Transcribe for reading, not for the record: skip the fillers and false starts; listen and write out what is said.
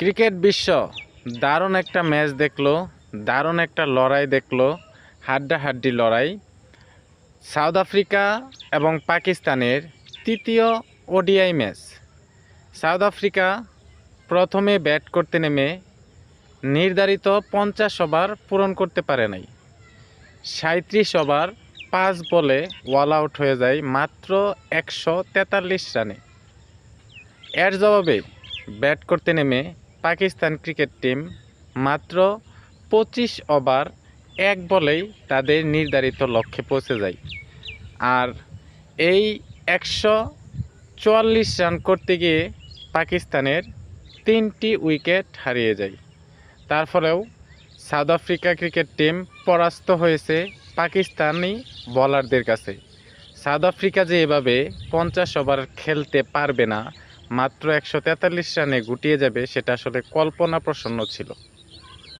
Cricket বিশ্ব দারুণ একটা ম্যাচ দেখলো, দারুণ একটা লড়াই দেখলো, হাড্ডাহাড্ডি লড়াই। সাউথ আফ্রিকা এবং পাকিস্তানের তৃতীয় ওডিআই ম্যাচ। সাউথ আফ্রিকা প্রথমে ব্যাট করতে নেমে নির্ধারিত 50 ওভার পূরণ করতে পারে নাই। 37 ওভার 5 বলে অল আউট হয়ে যায় মাত্র 143 রানে। এর জবাবে ব্যাট করতে নেমে পাকিস্তান ক্রিকেট টিম মাত্র 25 ওভার 1 বলেই তাদের নির্ধারিত লক্ষ্যে পৌঁছে যায়। আর এই 144 রান করতে গিয়ে পাকিস্তানের 3টি উইকেট হারিয়ে যায়। তারপরেও সাউথ আফ্রিকা ক্রিকেট টিম পরাস্ত হয়েছে পাকিস্তানি বোলারদের কাছে। সাউথ আফ্রিকা যে এভাবে 50 ওভার খেলতে পারবে না, মাত্র 143 রানে গুটিয়ে যাবে, সেটা আসলে কল্পনাপ্রসন্ন ছিল।